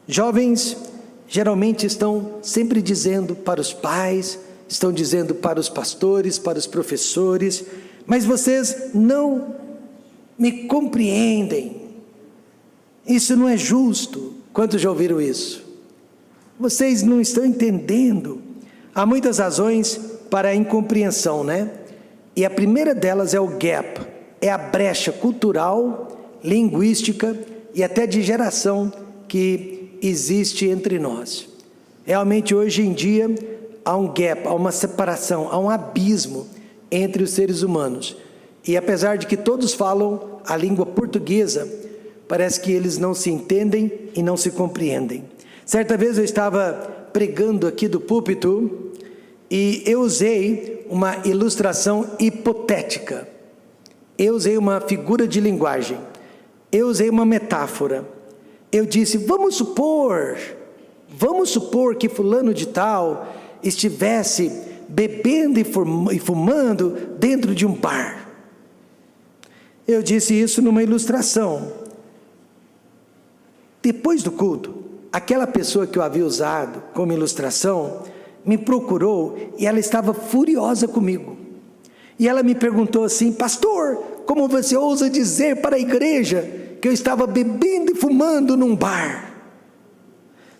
Jovens geralmente estão sempre dizendo para os pais, estão dizendo para os pastores, para os professores, mas vocês não me compreendem. Isso não é justo. Quantos já ouviram isso? Vocês não estão entendendo. Há muitas razões para a incompreensão, né? E a primeira delas é o gap, é a brecha cultural, linguística e até de geração que existe entre nós. Realmente hoje em dia há um gap, há uma separação, há um abismo entre os seres humanos. E apesar de que todos falam a língua portuguesa, parece que eles não se entendem e não se compreendem. Certa vez eu estava pregando aqui do púlpito e eu usei uma ilustração hipotética. Eu usei uma figura de linguagem. Eu usei uma metáfora. Eu disse, vamos supor que fulano de tal estivesse bebendo e fumando dentro de um bar. Eu disse isso numa ilustração. Depois do culto, aquela pessoa que eu havia usado como ilustração me procurou e ela estava furiosa comigo. E ela me perguntou assim, pastor, como você ousa dizer para a igreja que eu estava bebendo e fumando num bar?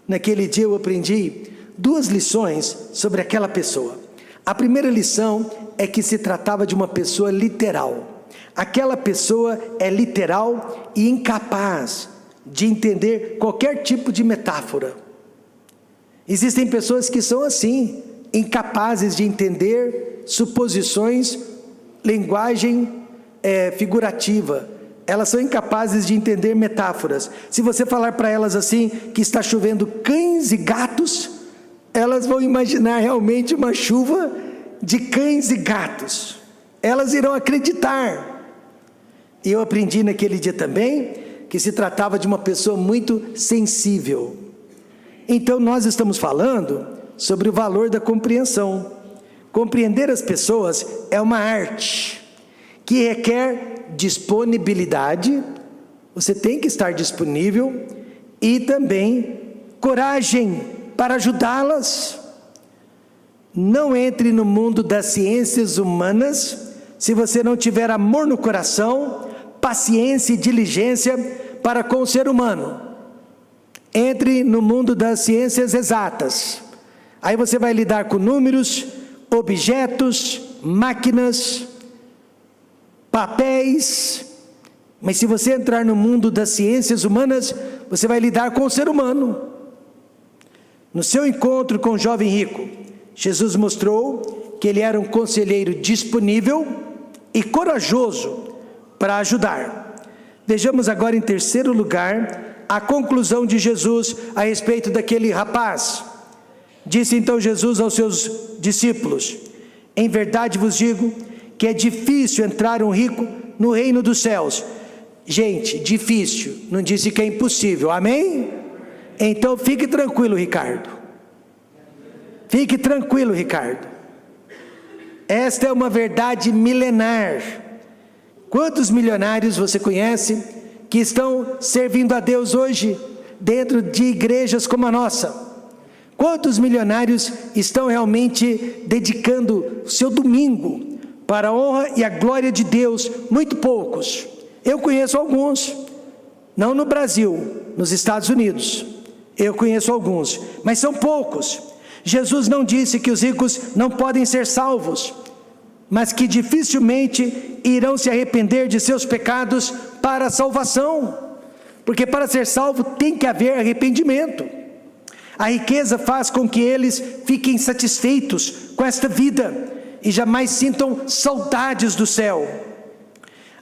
Naquele dia eu aprendi 2 lições sobre aquela pessoa. A primeira lição é que se tratava de uma pessoa literal. Aquela pessoa é literal e incapaz de entender qualquer tipo de metáfora. Existem pessoas que são assim, incapazes de entender suposições, linguagem figurativa. Elas são incapazes de entender metáforas. Se você falar para elas assim, que está chovendo cães e gatos, elas vão imaginar realmente uma chuva de cães e gatos. Elas irão acreditar. E eu aprendi naquele dia também, que se tratava de uma pessoa muito sensível. Então nós estamos falando sobre o valor da compreensão. Compreender as pessoas é uma arte que requer disponibilidade, você tem que estar disponível, e também coragem para ajudá-las. Não entre no mundo das ciências humanas se você não tiver amor no coração, paciência e diligência para com o ser humano. Entre no mundo das ciências exatas. Aí você vai lidar com números, objetos, máquinas, papéis. Mas se você entrar no mundo das ciências humanas, você vai lidar com o ser humano. No seu encontro com o jovem rico, Jesus mostrou que ele era um conselheiro disponível e corajoso para ajudar. Vejamos agora em terceiro lugar a conclusão de Jesus a respeito daquele rapaz. Disse então Jesus aos seus discípulos: em verdade vos digo que é difícil entrar um rico no reino dos céus. Gente, difícil, não disse que é impossível, amém? Então fique tranquilo, Ricardo. Fique tranquilo, Ricardo. Esta é uma verdade milenar. Quantos milionários você conhece que estão servindo a Deus hoje dentro de igrejas como a nossa? Quantos milionários estão realmente dedicando o seu domingo para a honra e a glória de Deus? Muito poucos. Eu conheço alguns, não no Brasil, nos Estados Unidos. Eu conheço alguns, mas são poucos. Jesus não disse que os ricos não podem ser salvos, mas que dificilmente irão se arrepender de seus pecados para a salvação, porque para ser salvo tem que haver arrependimento. A riqueza faz com que eles fiquem satisfeitos com esta vida e jamais sintam saudades do céu.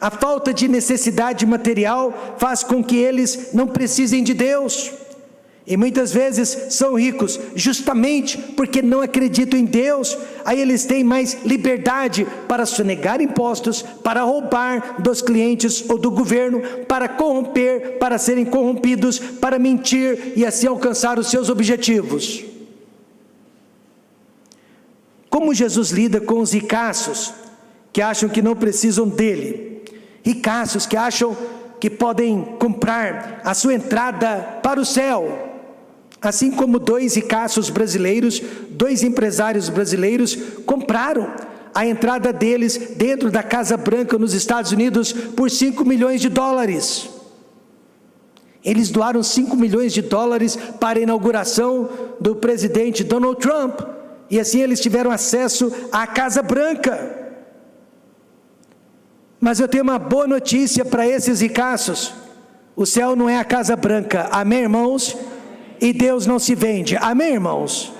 A falta de necessidade material faz com que eles não precisem de Deus. E muitas vezes são ricos justamente porque não acreditam em Deus. Aí eles têm mais liberdade para sonegar impostos, para roubar dos clientes ou do governo, para corromper, para serem corrompidos, para mentir e assim alcançar os seus objetivos. Como Jesus lida com os ricaços que acham que não precisam dele? Ricaços que acham que podem comprar a sua entrada para o céu. Assim como 2 ricaços brasileiros, 2 empresários brasileiros compraram a entrada deles dentro da Casa Branca nos Estados Unidos por $5 milhões. Eles doaram $5 milhões para a inauguração do presidente Donald Trump, e assim eles tiveram acesso à Casa Branca. Mas eu tenho uma boa notícia para esses ricaços: o céu não é a Casa Branca, amém, irmãos? E Deus não se vende, amém, irmãos?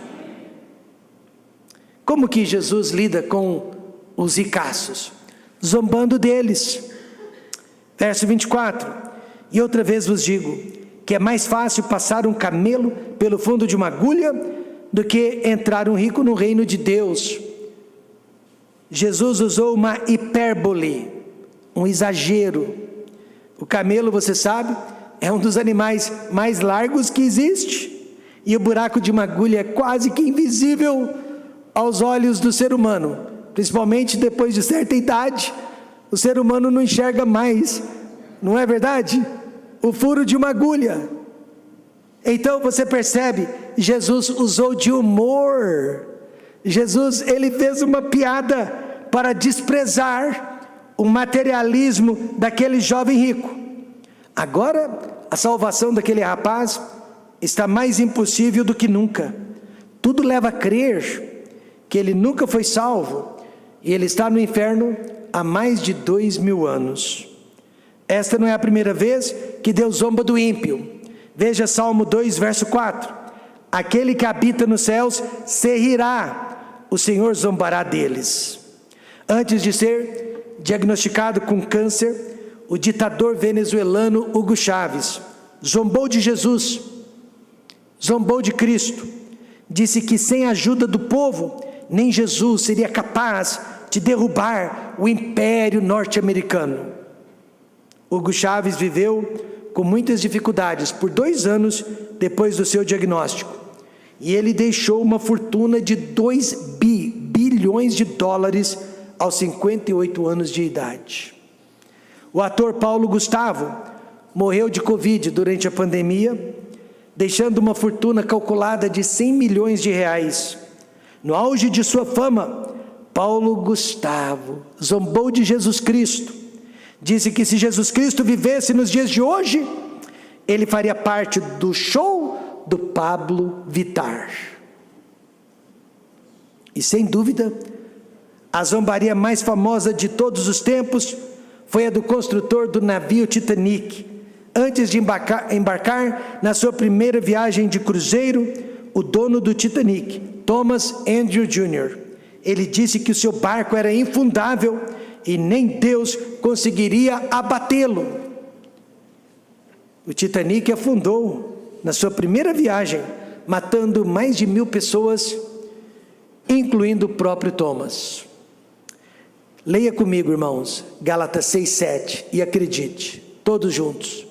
Como que Jesus lida com os ricaços? Zombando deles. Verso 24: e outra vez vos digo, que é mais fácil passar um camelo pelo fundo de uma agulha, do que entrar um rico no reino de Deus. Jesus usou uma hipérbole, um exagero. O camelo, você sabe, é um dos animais mais largos que existe, e o buraco de uma agulha é quase que invisível aos olhos do ser humano, principalmente depois de certa idade. O ser humano não enxerga mais, não é verdade? O furo de uma agulha. Então você percebe, Jesus usou de humor. Jesus, ele fez uma piada para desprezar o materialismo daquele jovem rico. Agora, a salvação daquele rapaz está mais impossível do que nunca. Tudo leva a crer que ele nunca foi salvo, e ele está no inferno há mais de 2000 anos. Esta não é a primeira vez que Deus zomba do ímpio. Veja Salmo 2, verso 4. Aquele que habita nos céus se rirá, o Senhor zombará deles. Antes de ser diagnosticado com câncer, o ditador venezuelano Hugo Chávez zombou de Jesus, zombou de Cristo. Disse que sem a ajuda do povo, nem Jesus seria capaz de derrubar o império norte-americano. Hugo Chávez viveu com muitas dificuldades por 2 anos depois do seu diagnóstico, e ele deixou uma fortuna de $2 bilhões aos 58 anos de idade. O ator Paulo Gustavo morreu de Covid durante a pandemia, deixando uma fortuna calculada de R$100 milhões. No auge de sua fama, Paulo Gustavo zombou de Jesus Cristo. Disse que se Jesus Cristo vivesse nos dias de hoje, ele faria parte do show do Pablo Vittar. E sem dúvida, a zombaria mais famosa de todos os tempos foi a do construtor do navio Titanic. Antes de embarcar na sua primeira viagem de cruzeiro, o dono do Titanic, Thomas Andrew Jr., ele disse que o seu barco era infundável e nem Deus conseguiria abatê-lo. O Titanic afundou na sua primeira viagem, matando mais de 1000 pessoas, incluindo o próprio Thomas. Leia comigo, irmãos, Gálatas 6:7, e acredite, todos juntos: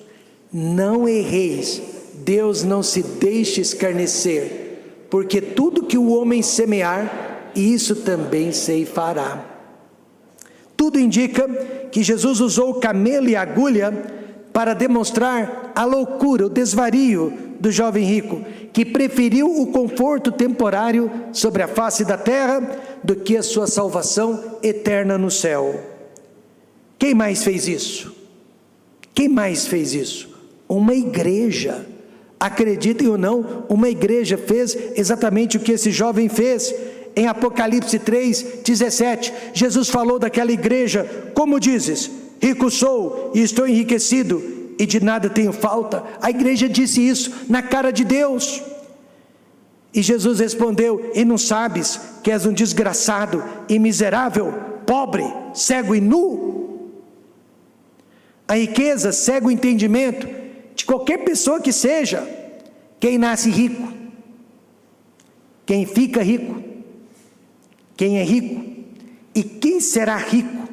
não erreis, Deus não se deixe escarnecer, porque tudo que o homem semear, isso também ceifará. Tudo indica que Jesus usou o camelo e a agulha para demonstrar a loucura, o desvario do jovem rico, que preferiu o conforto temporário sobre a face da terra do que a sua salvação eterna no céu. Quem mais fez isso? Quem mais fez isso? Uma igreja. Acreditem ou não, uma igreja fez exatamente o que esse jovem fez. Em Apocalipse 3:17, Jesus falou daquela igreja: como dizes, rico sou e estou enriquecido e de nada tenho falta. A igreja disse isso na cara de Deus. E Jesus respondeu: e não sabes que és um desgraçado e miserável, pobre, cego e nu? A riqueza cega o entendimento de qualquer pessoa que seja. Quem nasce rico, quem fica rico, quem é rico e quem será rico,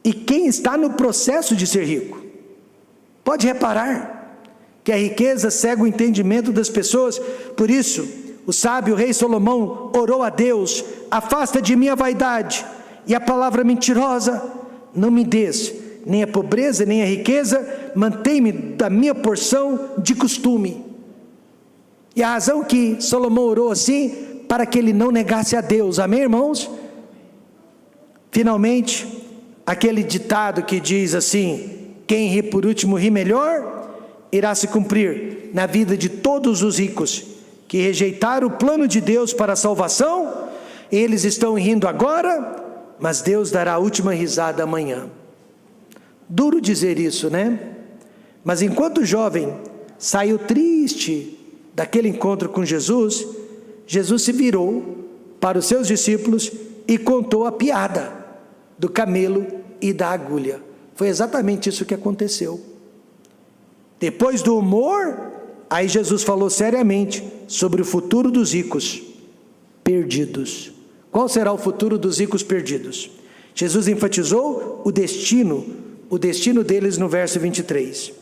e quem está no processo de ser rico. Pode reparar que a riqueza cega o entendimento das pessoas. Por isso, o sábio rei Salomão orou a Deus: afasta de mim a vaidade e a palavra mentirosa, não me des nem a pobreza nem a riqueza, mantém-me da minha porção de costume. E a razão que Salomão orou assim, para que ele não negasse a Deus, amém, irmãos? Finalmente, aquele ditado que diz assim: quem ri por último ri melhor, irá se cumprir na vida de todos os ricos que rejeitaram o plano de Deus para a salvação. Eles estão rindo agora, mas Deus dará a última risada amanhã. Duro dizer isso, né? Mas enquanto o jovem saiu triste daquele encontro com Jesus, Jesus se virou para os seus discípulos e contou a piada do camelo e da agulha. Foi exatamente isso que aconteceu. Depois do humor, aí Jesus falou seriamente sobre o futuro dos ricos perdidos. Qual será o futuro dos ricos perdidos? Jesus enfatizou o destino deles no verso 23.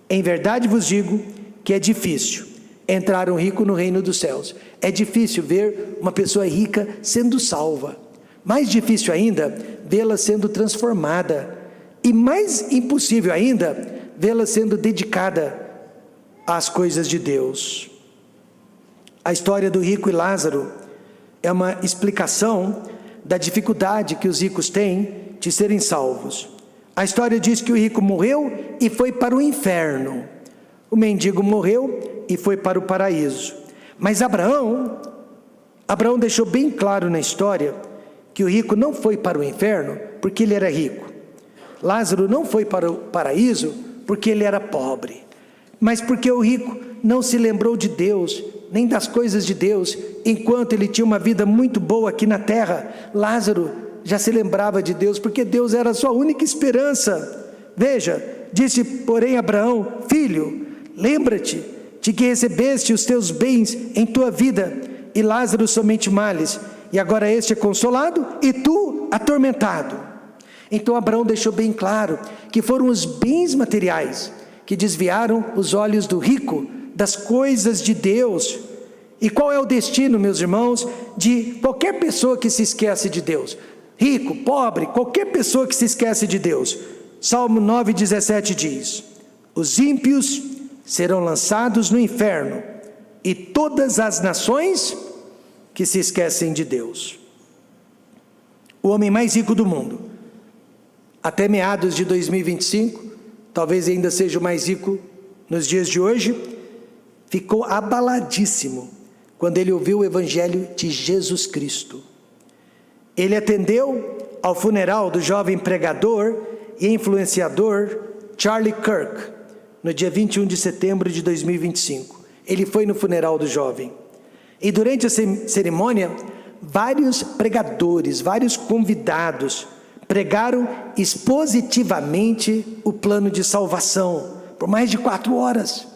Em verdade vos digo que é difícil entrar um rico no reino dos céus. É difícil ver uma pessoa rica sendo salva. Mais difícil ainda, vê-la sendo transformada. E mais impossível ainda, vê-la sendo dedicada às coisas de Deus. A história do rico e Lázaro é uma explicação da dificuldade que os ricos têm de serem salvos. A história diz que o rico morreu e foi para o inferno. O mendigo morreu e foi para o paraíso. Mas Abraão deixou bem claro na história que o rico não foi para o inferno porque ele era rico. Lázaro não foi para o paraíso porque ele era pobre, mas porque o rico não se lembrou de Deus, nem das coisas de Deus, enquanto ele tinha uma vida muito boa aqui na terra. Lázaro já se lembrava de Deus, porque Deus era a sua única esperança. Veja, disse porém Abraão: filho, lembra-te de que recebeste os teus bens em tua vida, e Lázaro somente males, e agora este é consolado, e tu atormentado. Então Abraão deixou bem claro que foram os bens materiais que desviaram os olhos do rico das coisas de Deus. E qual é o destino, meus irmãos, de qualquer pessoa que se esquece de Deus? Rico, pobre, qualquer pessoa que se esquece de Deus. Salmo 9,17 diz: os ímpios serão lançados no inferno, e todas as nações que se esquecem de Deus. O homem mais rico do mundo, até meados de 2025, talvez ainda seja o mais rico nos dias de hoje, ficou abaladíssimo quando ele ouviu o evangelho de Jesus Cristo. Ele atendeu ao funeral do jovem pregador e influenciador Charlie Kirk, no dia 21 de setembro de 2025. Ele foi no funeral do jovem. E durante a cerimônia, vários pregadores, vários convidados, pregaram expositivamente o plano de salvação, por mais de 4 horas.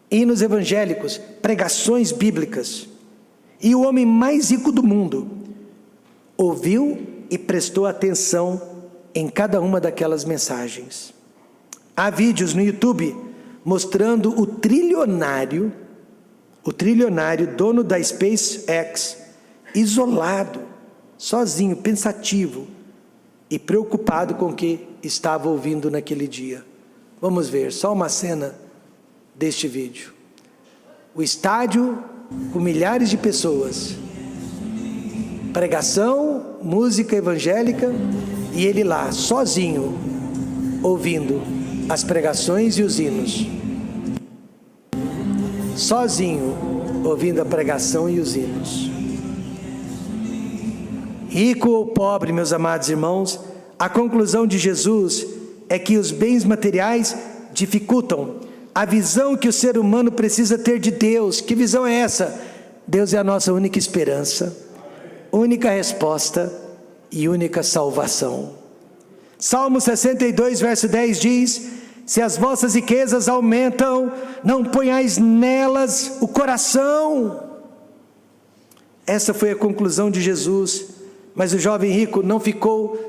Hinos evangélicos, pregações bíblicas. E o homem mais rico do mundo ouviu e prestou atenção em cada uma daquelas mensagens. Há vídeos no YouTube mostrando o trilionário dono da SpaceX, isolado, sozinho, pensativo e preocupado com o que estava ouvindo naquele dia. Vamos ver só uma cena deste vídeo. O estádio com milhares de pessoas, pregação, música evangélica, e ele lá, sozinho, ouvindo as pregações e os hinos. Sozinho, ouvindo a pregação e os hinos. Rico ou pobre, meus amados irmãos, a conclusão de Jesus é que os bens materiais dificultam a visão que o ser humano precisa ter de Deus. Que visão é essa? Deus é a nossa única esperança, única resposta e única salvação. Salmo 62, verso 10 diz: se as vossas riquezas aumentam, não ponhais nelas o coração. Essa foi a conclusão de Jesus. Mas o jovem rico não ficou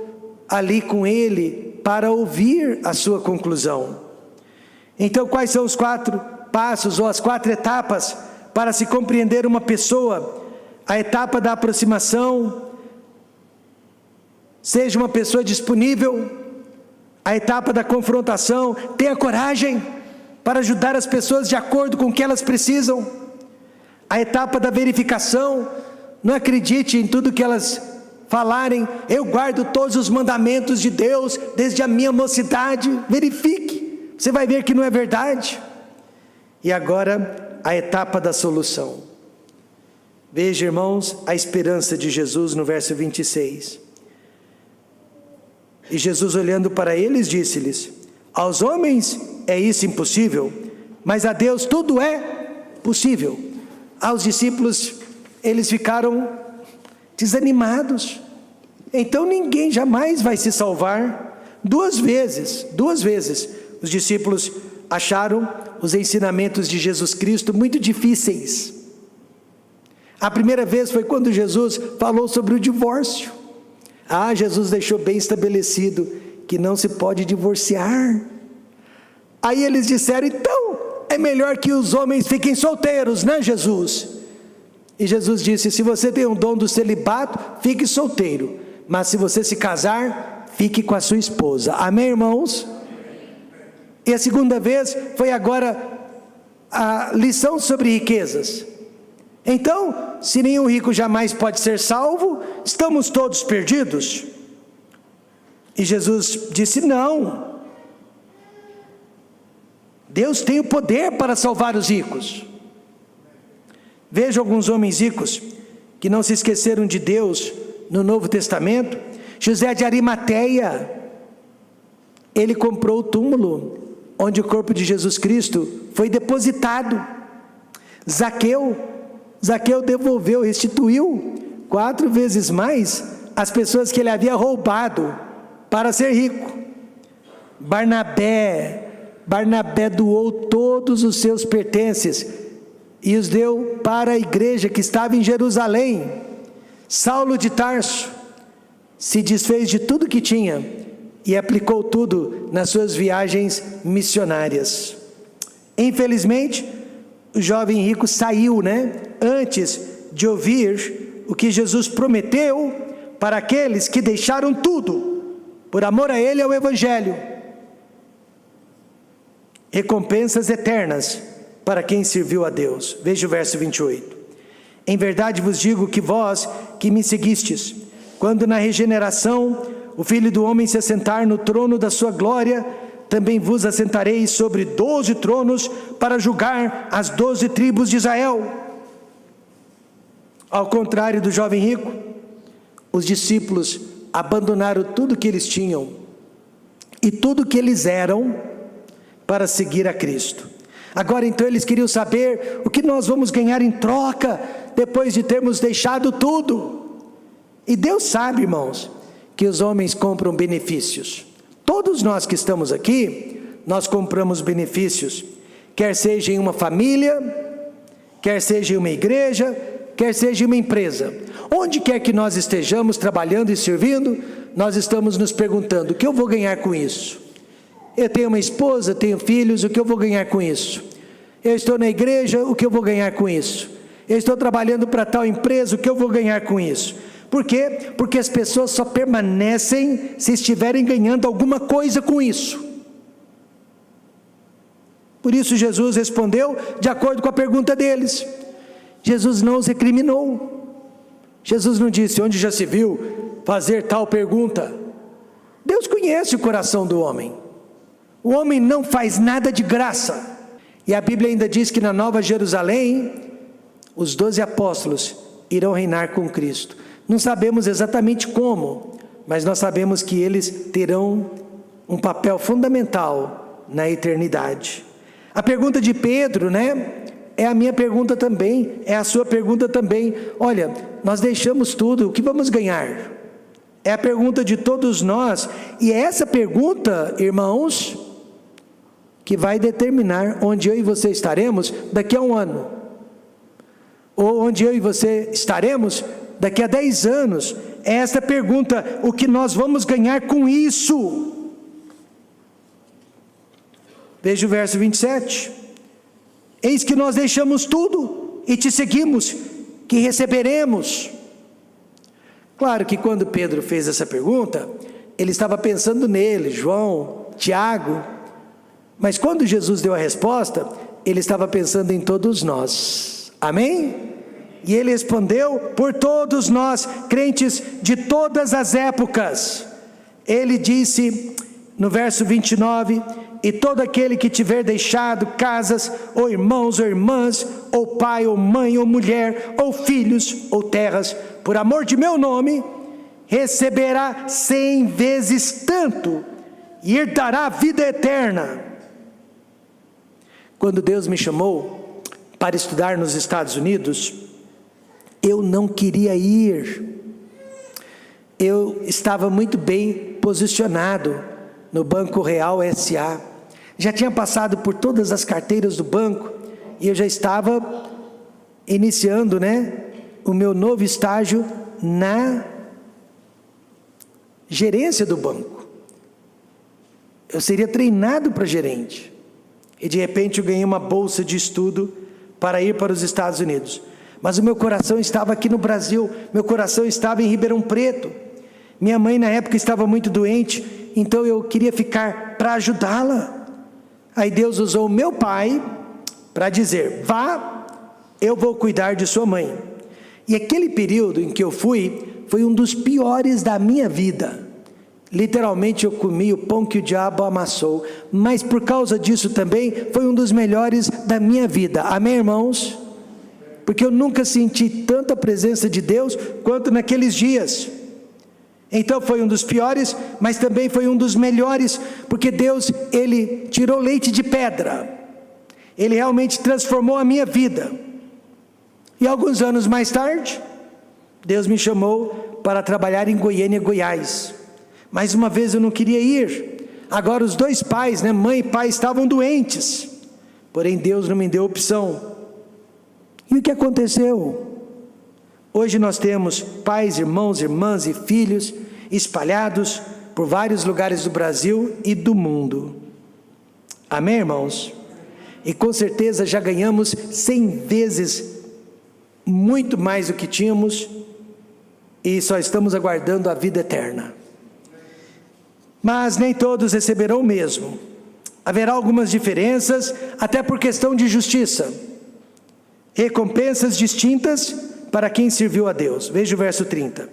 ali com ele para ouvir a sua conclusão. Então, quais são os 4 passos ou as 4 etapas para se compreender uma pessoa? A etapa da aproximação: seja uma pessoa disponível A etapa da confrontação, tenha coragem para ajudar as pessoas de acordo com o que elas precisam. A etapa da verificação, não acredite em tudo que elas falarem, eu guardo todos os mandamentos de Deus desde a minha mocidade. Verifique, você vai ver que não é verdade. E agora, a etapa da solução. Veja, irmãos, a esperança de Jesus no verso 26. E Jesus, olhando para eles, disse-lhes: aos homens é isso impossível, mas a Deus tudo é possível. Aos discípulos, eles ficaram desanimados. Então ninguém jamais vai se salvar. Duas vezes, os discípulos acharam os ensinamentos de Jesus Cristo muito difíceis. A primeira vez foi quando Jesus falou sobre o divórcio. Jesus deixou bem estabelecido que não se pode divorciar. Aí eles disseram: então é melhor que os homens fiquem solteiros, né, Jesus? E Jesus disse: se você tem o dom do celibato, fique solteiro, mas se você se casar, fique com a sua esposa. Amém, irmãos? E a segunda vez foi agora a lição sobre riquezas. Então, se nenhum rico jamais pode ser salvo, estamos todos perdidos? E Jesus disse: não. Deus tem o poder para salvar os ricos. Veja alguns homens ricos que não se esqueceram de Deus no Novo Testamento. José de Arimateia, ele comprou o túmulo onde o corpo de Jesus Cristo foi depositado. Zaqueu devolveu, restituiu 4 vezes mais as pessoas que ele havia roubado para ser rico. Barnabé doou todos os seus pertences e os deu para a igreja que estava em Jerusalém. Saulo de Tarso se desfez de tudo que tinha e aplicou tudo nas suas viagens missionárias. Infelizmente, o jovem rico saiu, antes de ouvir o que Jesus prometeu para aqueles que deixaram tudo por amor a Ele e ao Evangelho. Recompensas eternas para quem serviu a Deus. Veja o verso 28. Em verdade vos digo que vós que me seguistes, quando na regeneração o Filho do Homem se assentar no trono da sua glória, também vos assentareis sobre 12 tronos para julgar as 12 tribos de Israel. Ao contrário do jovem rico, os discípulos abandonaram tudo que eles tinham e tudo que eles eram para seguir a Cristo. Agora então eles queriam saber o que nós vamos ganhar em troca depois de termos deixado tudo. E Deus sabe, irmãos, que os homens compram benefícios. Todos nós que estamos aqui, nós compramos benefícios, quer seja em uma família, quer seja em uma igreja, quer seja em uma empresa. Onde quer que nós estejamos trabalhando e servindo, nós estamos nos perguntando: o que eu vou ganhar com isso? Eu tenho uma esposa, tenho filhos, o que eu vou ganhar com isso? Eu estou na igreja, o que eu vou ganhar com isso? Eu estou trabalhando para tal empresa, o que eu vou ganhar com isso? Por quê? Porque as pessoas só permanecem se estiverem ganhando alguma coisa com isso. Por isso Jesus respondeu de acordo com a pergunta deles. Jesus não os recriminou. Jesus não disse: onde já se viu fazer tal pergunta? Deus conhece o coração do homem. O homem não faz nada de graça. E a Bíblia ainda diz que na Nova Jerusalém, os 12 apóstolos irão reinar com Cristo. Não sabemos exatamente como, mas nós sabemos que eles terão um papel fundamental na eternidade. A pergunta de Pedro, é a minha pergunta também, é a sua pergunta também. Olha, nós deixamos tudo, o que vamos ganhar? É a pergunta de todos nós, e é essa pergunta, irmãos, que vai determinar onde eu e você estaremos daqui a 1 ano, ou onde eu e você estaremos daqui a 10 anos. É essa pergunta: o que nós vamos ganhar com isso? Veja o verso 27. Eis que nós deixamos tudo e te seguimos, que receberemos? Claro que quando Pedro fez essa pergunta, ele estava pensando nele, João, Tiago. Mas quando Jesus deu a resposta, ele estava pensando em todos nós. Amém? E ele respondeu por todos nós, crentes de todas as épocas. Ele disse no verso 29, e todo aquele que tiver deixado casas, ou irmãos ou irmãs, ou pai ou mãe ou mulher, ou filhos ou terras, por amor de meu nome, receberá 100 vezes tanto, e herdará a vida eterna. Quando Deus me chamou para estudar nos Estados Unidos, eu não queria ir. Eu estava muito bem posicionado no Banco Real S.A. Já tinha passado por todas as carteiras do banco, e eu já estava iniciando, o meu novo estágio na gerência do banco. Eu seria treinado para gerente. E de repente eu ganhei uma bolsa de estudo para ir para os Estados Unidos. Mas o meu coração estava aqui no Brasil, meu coração estava em Ribeirão Preto. Minha mãe na época estava muito doente, então eu queria ficar para ajudá-la. Aí Deus usou o meu pai para dizer: vá, eu vou cuidar de sua mãe. E aquele período em que eu fui, foi um dos piores da minha vida. Literalmente eu comi o pão que o diabo amassou, mas por causa disso também, foi um dos melhores da minha vida. Amém, irmãos? Porque eu nunca senti tanta presença de Deus, quanto naqueles dias. Então foi um dos piores, mas também foi um dos melhores, porque Deus, Ele tirou leite de pedra. Ele realmente transformou a minha vida. E alguns anos mais tarde, Deus me chamou para trabalhar em Goiânia, Goiás. Mais uma vez eu não queria ir. Agora os dois pais, mãe e pai, estavam doentes. Porém Deus não me deu opção. E o que aconteceu? Hoje nós temos pais, irmãos, irmãs e filhos espalhados por vários lugares do Brasil e do mundo. Amém, irmãos? E com certeza já ganhamos 100 vezes muito mais do que tínhamos, e só estamos aguardando a vida eterna. Mas nem todos receberão o mesmo. Haverá algumas diferenças, até por questão de justiça. Recompensas distintas para quem serviu a Deus. Veja o verso 30.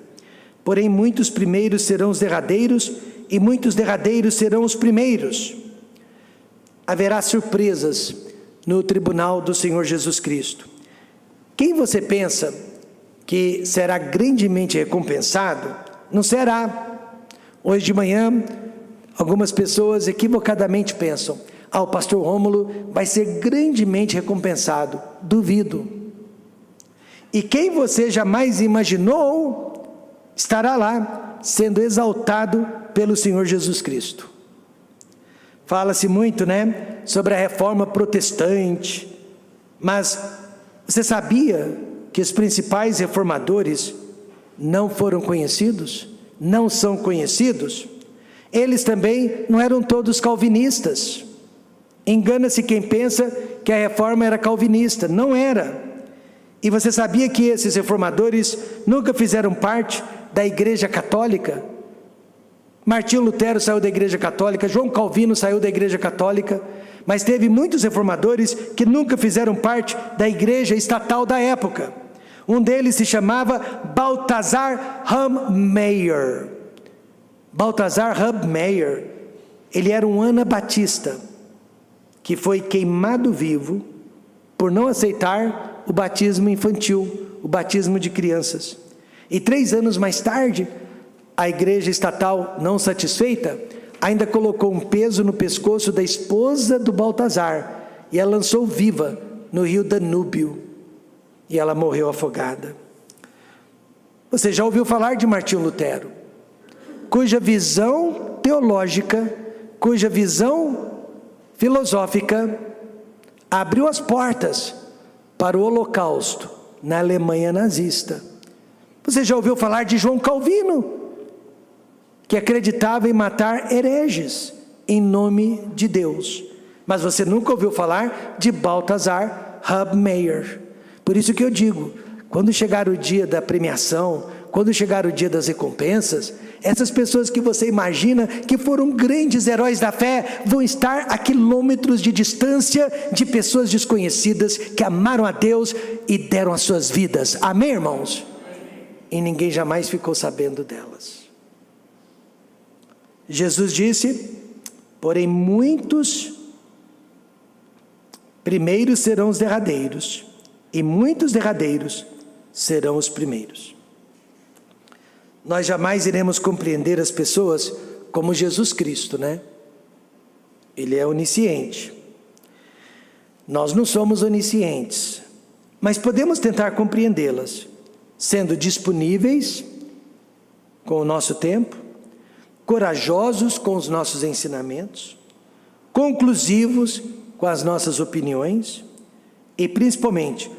Porém muitos primeiros serão os derradeiros, e muitos derradeiros serão os primeiros. Haverá surpresas no tribunal do Senhor Jesus Cristo. Quem você pensa que será grandemente recompensado, não será. Hoje de manhã, algumas pessoas equivocadamente pensam: o pastor Rômulo vai ser grandemente recompensado. Duvido. E quem você jamais imaginou, estará lá, sendo exaltado pelo Senhor Jesus Cristo. Fala-se muito, sobre a reforma protestante, mas você sabia que os principais reformadores não foram conhecidos? Não são conhecidos? Eles também não eram todos calvinistas. Engana-se quem pensa que a reforma era calvinista. Não era. E você sabia que esses reformadores nunca fizeram parte da Igreja Católica? Martinho Lutero saiu da Igreja Católica, João Calvino saiu da Igreja Católica, mas teve muitos reformadores que nunca fizeram parte da igreja estatal da época. Um deles se chamava Balthasar Hubmaier. Balthasar Hubmaier, ele era um anabatista, que foi queimado vivo por não aceitar o batismo infantil, o batismo de crianças. E 3 anos mais tarde, a igreja estatal, não satisfeita, ainda colocou um peso no pescoço da esposa do Balthasar, e a lançou viva no rio Danúbio, e ela morreu afogada. Você já ouviu falar de Martinho Lutero, cuja visão teológica, cuja visão filosófica abriu as portas para o Holocausto na Alemanha nazista. Você já ouviu falar de João Calvino, que acreditava em matar hereges em nome de Deus, mas você nunca ouviu falar de Balthasar Hubmaier. Por isso que eu digo, quando chegar o dia da premiação, quando chegar o dia das recompensas, Essas pessoas que você imagina que foram grandes heróis da fé, vão estar a quilômetros de distância de pessoas desconhecidas que amaram a Deus e deram as suas vidas. Amém, irmãos? E ninguém jamais ficou sabendo delas. Jesus disse: porém muitos primeiros serão os derradeiros, e muitos derradeiros serão os primeiros. Nós jamais iremos compreender as pessoas como Jesus Cristo, né? Ele é onisciente. Nós não somos oniscientes, mas podemos tentar compreendê-las, sendo disponíveis com o nosso tempo, corajosos com os nossos ensinamentos, conclusivos com as nossas opiniões e, principalmente,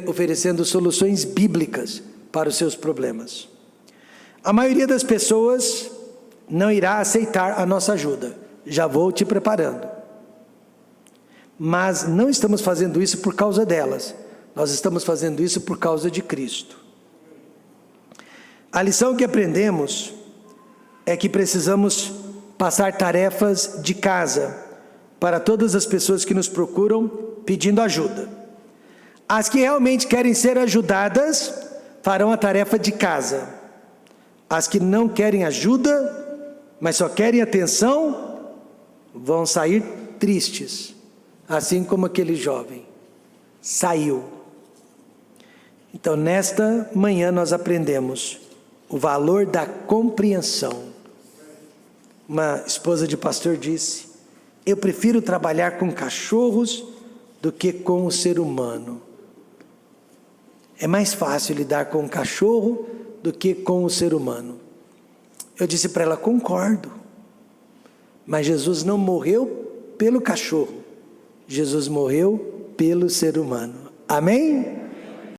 oferecendo soluções bíblicas para os seus problemas. A maioria das pessoas não irá aceitar a nossa ajuda. Já vou te preparando. Mas não estamos fazendo isso por causa delas. Nós estamos fazendo isso por causa de Cristo. A lição que aprendemos é que precisamos passar tarefas de casa para todas as pessoas que nos procuram pedindo ajuda. As que realmente querem ser ajudadas farão a tarefa de casa. As que não querem ajuda, mas só querem atenção, vão sair tristes, assim como aquele jovem saiu. Então, nesta manhã nós aprendemos o valor da compreensão. Uma esposa de pastor disse: eu prefiro trabalhar com cachorros do que com o ser humano. É mais fácil lidar com um cachorro do que com o ser humano. Eu disse para ela: concordo, mas Jesus não morreu pelo cachorro, Jesus morreu pelo ser humano. Amém?